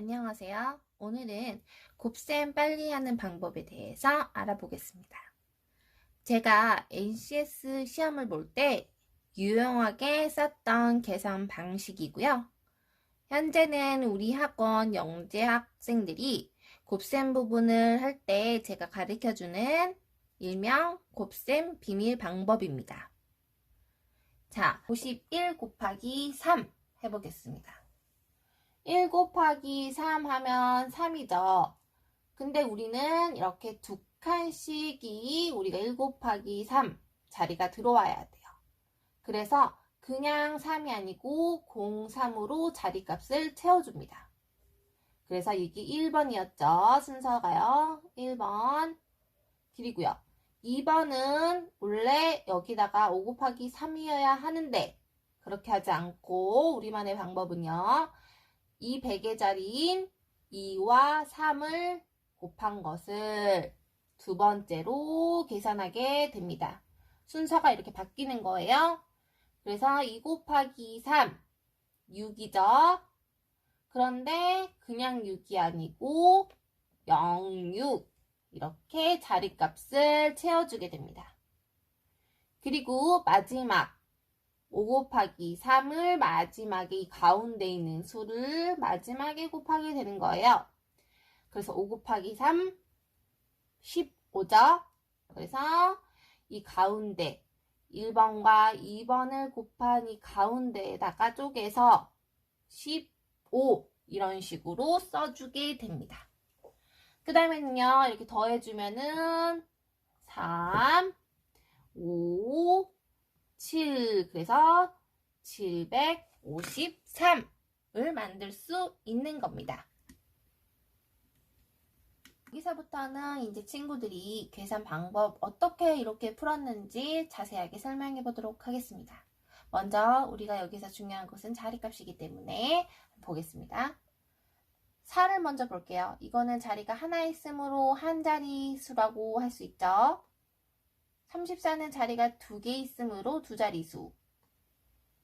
안녕하세요. 오늘은 곱셈 빨리 하는 방법에 대해서 알아보겠습니다. 제가 NCS 시험을 볼 때 유용하게 썼던 계산 방식이고요. 현재는 우리 학원 영재 학생들이 곱셈 부분을 할 때 제가 가르쳐주는 일명 곱셈 비밀 방법입니다. 자, 51 곱하기 3 해보겠습니다. 1 곱하기 3 하면 3이죠. 근데 우리는 이렇게 두 칸씩이 우리가 1 곱하기 3 자리가 들어와야 돼요. 그래서 그냥 3이 아니고 03으로 자리값을 채워줍니다. 그래서 이게 1번이었죠. 순서가요. 1번. 그리고요. 2번은 원래 여기다가 5 곱하기 3이어야 하는데 그렇게 하지 않고 우리만의 방법은요. 이 100의 자리인 2와 3을 곱한 것을 두 번째로 계산하게 됩니다. 순서가 이렇게 바뀌는 거예요. 그래서 2 곱하기 3, 6이죠. 그런데 그냥 6이 아니고 06 이렇게 자리값을 채워주게 됩니다. 그리고 마지막 5 곱하기 3을 마지막에 이 가운데 있는 수를 마지막에 곱하게 되는 거예요. 그래서 5 곱하기 3, 15죠? 그래서 이 가운데 1번과 2번을 곱한 이 가운데에다가 쪼개서 15 이런 식으로 써주게 됩니다. 그 다음에는요, 이렇게 더해주면은 3, 5, 7, 그래서 753을 만들 수 있는 겁니다. 여기서부터는 이제 친구들이 계산 방법 어떻게 이렇게 풀었는지 자세하게 설명해 보도록 하겠습니다. 먼저 우리가 여기서 중요한 것은 자리값이기 때문에 보겠습니다. 4를 먼저 볼게요. 이거는 자리가 하나 있으므로 한 자리 수라고 할 수 있죠. 34는 자리가 2개 있으므로 두 자리수.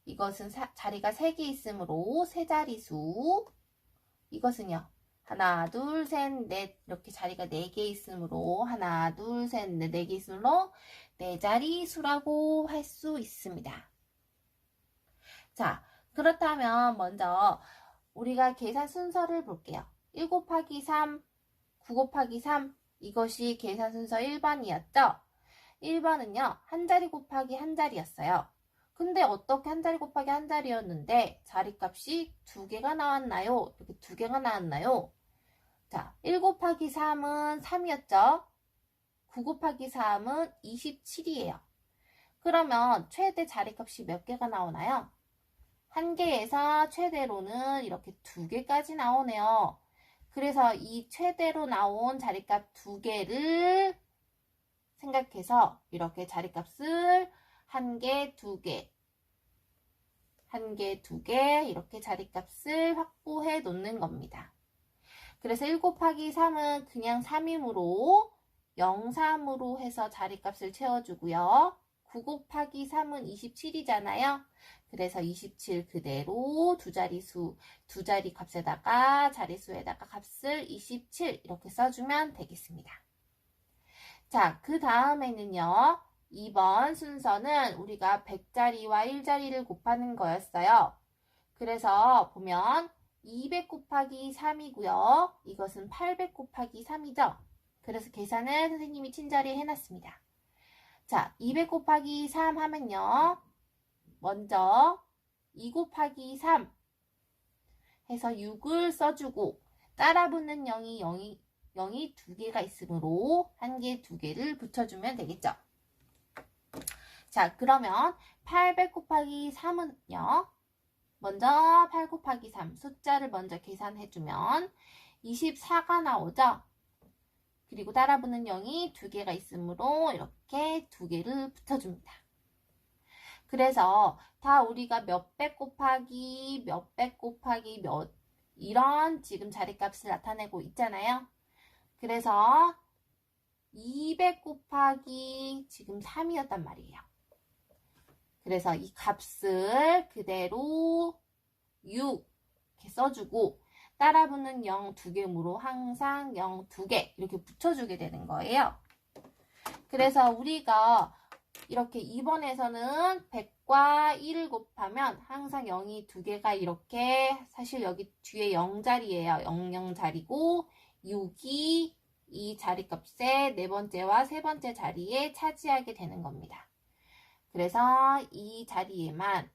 이것은 자리가 3개 있으므로 세 자리수. 이것은요. 하나, 둘, 셋, 넷 이렇게 자리가 4개 있으므로 하나, 둘, 셋, 넷 4개 있으므로 네 자리수라고 할 수 있습니다. 자, 그렇다면 먼저 우리가 계산 순서를 볼게요. 1 곱하기 3, 9 곱하기 3 이것이 계산 순서 1번이었죠. 1번은요. 한 자리 곱하기 한 자리였어요. 근데 어떻게 한 자리 곱하기 한 자리였는데 자리값이 2개가 나왔나요? 이렇게 2개가 나왔나요? 자, 1 곱하기 3은 3이었죠? 9 곱하기 3은 27이에요. 그러면 최대 자리값이 몇 개가 나오나요? 한 개에서 최대로는 이렇게 2개까지 나오네요. 그래서 이 최대로 나온 자리값 2개를 생각해서 이렇게 자리값을 1개, 2개, 1개, 2개 이렇게 자리값을 확보해 놓는 겁니다. 그래서 1 곱하기 3은 그냥 3이므로 03으로 해서 자리값을 채워주고요. 9 곱하기 3은 27이잖아요. 그래서 27 그대로 두 자리 값에다가 자리수에다가 값을 27 이렇게 써주면 되겠습니다. 자, 그 다음에는요. 2번 순서는 우리가 100자리와 1자리를 곱하는 거였어요. 그래서 보면 200 곱하기 3이고요. 이것은 800 곱하기 3이죠. 그래서 계산은 선생님이 친절히 해놨습니다. 자, 200 곱하기 3 하면요. 먼저 2 곱하기 3 해서 6을 써주고 따라붙는 0이 2개가 있으므로 1개, 2개를 붙여주면 되겠죠. 자, 그러면 800 곱하기 3은요. 먼저 8 곱하기 3 숫자를 먼저 계산해주면 24가 나오죠. 그리고 따라붙는 0이 2개가 있으므로 이렇게 2개를 붙여줍니다. 그래서 다 우리가 몇백 곱하기 몇백 곱하기 몇 이런 지금 자리값을 나타내고 있잖아요. 그래서 200 곱하기 지금 3이었단 말이에요. 그래서 이 값을 그대로 6 이렇게 써주고 따라붙는 0 2개므로 항상 0 2개 이렇게 붙여주게 되는 거예요. 그래서 우리가 이렇게 2번에서는 100과 1을 곱하면 항상 0이 2개가 이렇게 사실 여기 뒤에 0자리예요. 00자리고 6이 이 자리값의 네 번째와 세 번째 자리에 차지하게 되는 겁니다. 그래서 이 자리에만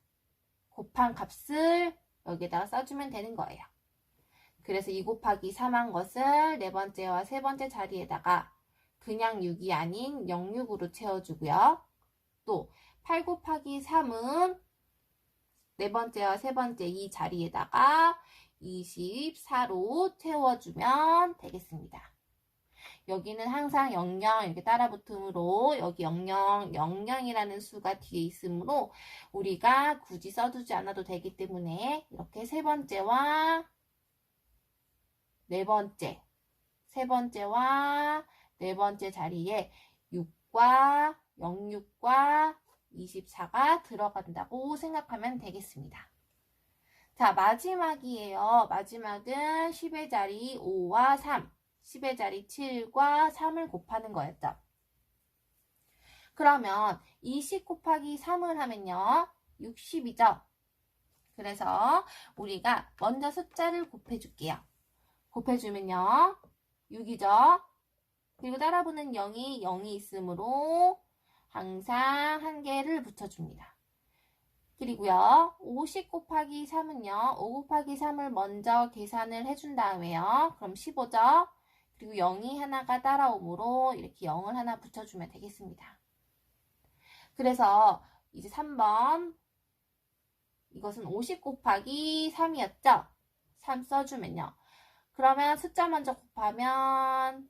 곱한 값을 여기다가 써주면 되는 거예요. 그래서 2 곱하기 3한 것을 네 번째와 세 번째 자리에다가 그냥 6이 아닌 06으로 채워주고요. 또 8 곱하기 3은 네 번째와 세 번째 이 자리에다가 24로 채워주면 되겠습니다. 여기는 항상 00 이렇게 따라붙으므로 여기 00, 00이라는 수가 뒤에 있으므로 우리가 굳이 써두지 않아도 되기 때문에 이렇게 세 번째와 네 번째, 세 번째와 네 번째 자리에 6과 06과 24가 들어간다고 생각하면 되겠습니다. 자, 마지막이에요. 마지막은 10의 자리 5와 3, 10의 자리 7과 3을 곱하는 거였죠. 그러면 20 곱하기 3을 하면요. 60이죠. 그래서 우리가 먼저 숫자를 곱해줄게요. 곱해주면요. 6이죠. 그리고 따라붙는 0이 있으므로 항상 한 개를 붙여줍니다. 그리고요. 50 곱하기 3은요. 5 곱하기 3을 먼저 계산을 해준 다음에요. 그럼 15죠. 그리고 0이 하나가 따라오므로 이렇게 0을 하나 붙여주면 되겠습니다. 그래서 이제 3번 이것은 50 곱하기 3이었죠? 3 써주면요. 그러면 숫자 먼저 곱하면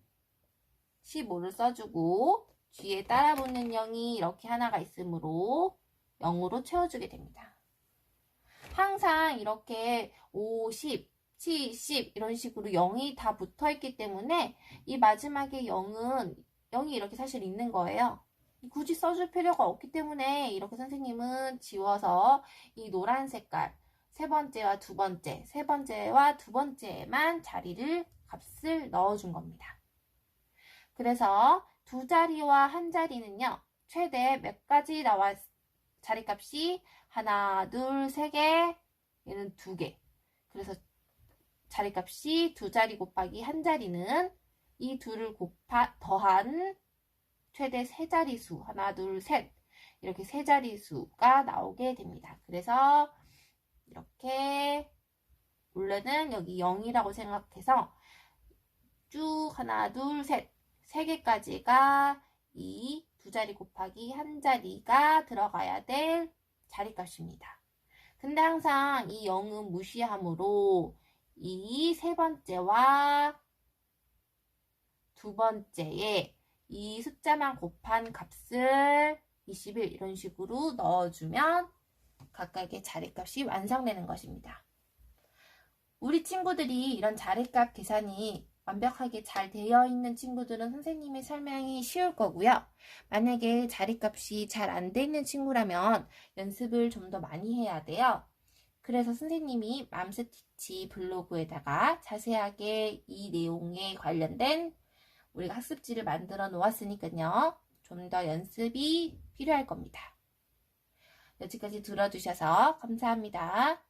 15를 써주고 뒤에 따라붙는 0이 이렇게 하나가 있으므로 0으로 채워주게 됩니다. 항상 이렇게 50, 70 이런 식으로 0이 다 붙어있기 때문에 이 마지막에 0이 이렇게 사실 있는 거예요. 굳이 써줄 필요가 없기 때문에 이렇게 선생님은 지워서 이 노란 색깔 세 번째와 두 번째, 세 번째와 두 번째에만 값을 넣어준 겁니다. 그래서 두 자리와 한 자리는요. 최대 몇 가지 자리값이 하나, 둘, 세 개, 얘는 두 개. 그래서 자리값이 두 자리 곱하기 한 자리는 이 둘을 더한 최대 세 자리수, 하나, 둘, 셋. 이렇게 세 자리수가 나오게 됩니다. 그래서 이렇게 원래는 여기 0이라고 생각해서 쭉 하나, 둘, 셋. 세 개까지가 이 두 자리 곱하기 한 자리가 들어가야 될 자리값입니다. 근데 항상 이 0은 무시하므로 이 세 번째와 두 번째에 이 숫자만 곱한 값을 21 이런 식으로 넣어주면 각각의 자리값이 완성되는 것입니다. 우리 친구들이 이런 자리값 계산이 완벽하게 잘 되어 있는 친구들은 선생님의 설명이 쉬울 거고요. 만약에 자리값이 잘 안 돼 있는 친구라면 연습을 좀 더 많이 해야 돼요. 그래서 선생님이 맘스티치 블로그에다가 자세하게 이 내용에 관련된 우리가 학습지를 만들어 놓았으니까요. 좀 더 연습이 필요할 겁니다. 여기까지 들어주셔서 감사합니다.